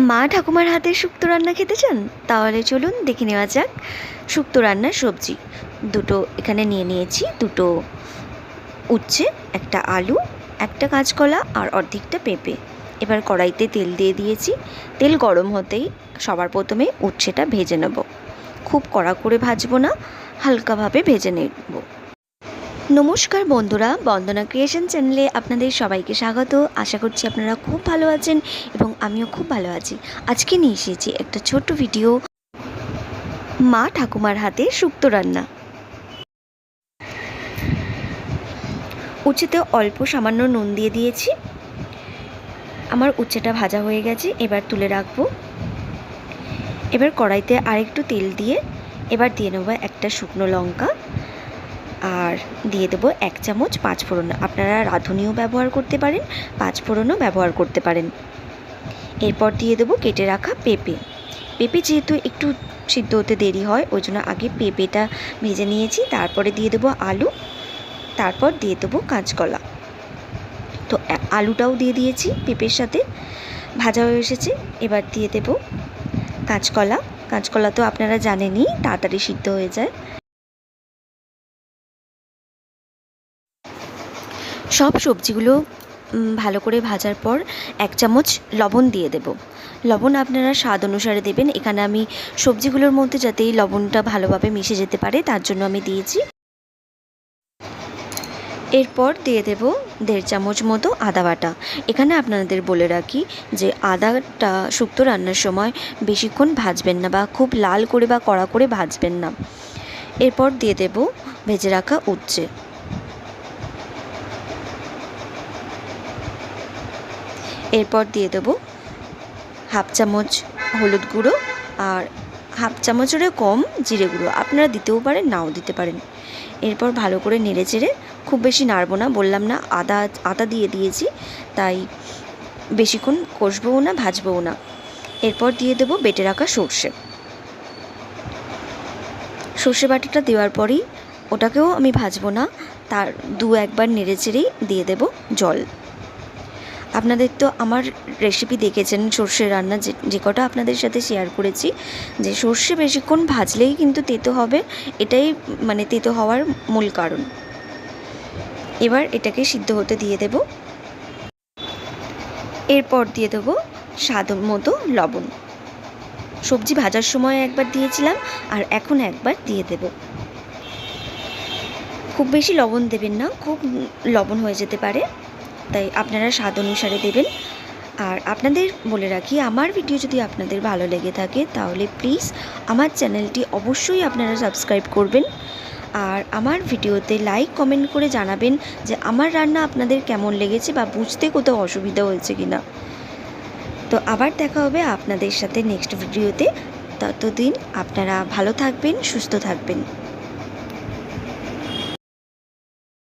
মা ঠাকুমার হাতের শুক্তো রান্না খেতে চান? তাহলে চলুন দেখে নেওয়া যাক শুক্তো রান্নার সবজি। দুটো এখানে নিয়ে নিয়েছি, দুটো উচ্ছে, একটা আলু, একটা কাঁচকলা আর অর্ধেকটা পেঁপে। এবার কড়াইতে তেল দিয়ে দিয়েছি। তেল গরম হতেই সবার প্রথমে উচ্ছেটা ভেজে নেব। খুব কড়া করে ভাজবো না, হালকাভাবে ভেজে নেব। নমস্কার বন্ধুরা, বন্দনা ক্রিয়েশন চ্যানেলে আপনাদের সবাইকে স্বাগত। আশা করছি আপনারা খুব ভালো আছেন এবং আমিও খুব ভালো আছি। আজকে নিয়ে এসেছি একটা ছোট্ট ভিডিও, মা ঠাকুমার হাতে শুক্তো রান্না। উচ্ছেতে অল্প সামান্য নুন দিয়ে দিয়েছি। আমার উচ্ছেটা ভাজা হয়ে গেছে, এবার তুলে রাখবো। এবার কড়াইতে আরেকটু তেল দিয়ে এবার দিয়ে নেবো একটা শুকনো লঙ্কা আর দিয়ে দেবো 1 চামচ পাঁচফোড়ন। আপনারা রাঁধুনিও ব্যবহার করতে পারেন, পাঁচফোড়নও ব্যবহার করতে পারেন। এরপর দিয়ে দেবো কেটে রাখা পেঁপে। যেহেতু একটু সিদ্ধ হতে দেরি হয়, ওই জন্য আগে পেঁপেটা ভেজে নিয়েছি। তারপরে দিয়ে দেবো আলু, তারপর দিয়ে দেবো কাঁচকলা। তো আলুটাও দিয়ে দিয়েছি, পেঁপের সাথে ভাজা হয়ে এসেছে। এবার দিয়ে দেবো কাঁচকলা। কাঁচকলা তো আপনারা জানেনই, তাড়াতাড়ি সিদ্ধ হয়ে যায়। সব সবজিগুলো ভালো করে ভাজার পর 1 চামচ লবণ দিয়ে দেব। লবণ আপনারা স্বাদ অনুসারে দেবেন। এখানে আমি সবজিগুলোর মধ্যে যাতে এই লবণটা ভালোভাবে মিশে যেতে পারে তার জন্য আমি দিয়েছি। এরপর দিয়ে দেব 1.5 চামচ মতো আদা বাটা। এখানে আপনাদের বলে রাখি যে আদাটা শুক্তো রান্নার সময় বেশিক্ষণ ভাজবেন না, বা খুব লাল করে বা কড়া করে ভাজবেন না। এরপর দিয়ে দেব ভেজে রাখা উচ্ছে। এরপর দিয়ে দেবো 1/2 চামচ হলুদ গুঁড়ো আর 1/2 চামচেরও কম জিরে গুঁড়ো। আপনারা দিতেও পারেন, নাও দিতে পারেন। এরপর ভালো করে নেড়ে চেড়ে, খুব বেশি নাড়বো না, বললাম না আদা দিয়ে দিয়েছি, তাই বেশিক্ষণ কষবও না, ভাজবও না। এরপর দিয়ে দেবো বেটে রাখা সর্ষে বাটাটা দেওয়ার পরেই ওটাকেও আমি ভাজবো না, তার 2-1 বার নেড়ে চেড়েই দিয়ে দেবো জল। আপনাদের তো আমার রেসিপি দেখেছেন সর্ষে রান্না, যে কটা আপনাদের সাথে শেয়ার করেছি, যে সর্ষে বেশিক্ষণ ভাজলেই কিন্তু তেতো হবে, এটাই মানে তেতো হওয়ার মূল কারণ। এবার এটাকে সিদ্ধ হতে দিয়ে দেব। এরপর দিয়ে দেবো স্বাদ মতো লবণ। সবজি ভাজার সময় একবার দিয়েছিলাম আর এখন একবার দিয়ে দেব। খুব বেশি লবণ দেবেন না, খুব লবণ হয়ে যেতে পারে, তাই আপনারা স্বাদ অনুসারে দেবেন। আর আপনাদের বলে রাখি, আমার ভিডিও যদি আপনাদের ভালো লেগে থাকে তাহলে প্লিজ আমার চ্যানেলটি অবশ্যই আপনারা সাবস্ক্রাইব করবেন। আর আমার ভিডিওতে লাইক কমেন্ট করে জানাবেন যে আমার রান্না আপনাদের কেমন লেগেছে বা বুঝতে কোথাও অসুবিধা হয়েছে কি না। তো আবার দেখা হবে আপনাদের সাথে নেক্সট ভিডিওতে। ততদিন আপনারা ভালো থাকবেন, সুস্থ থাকবেন।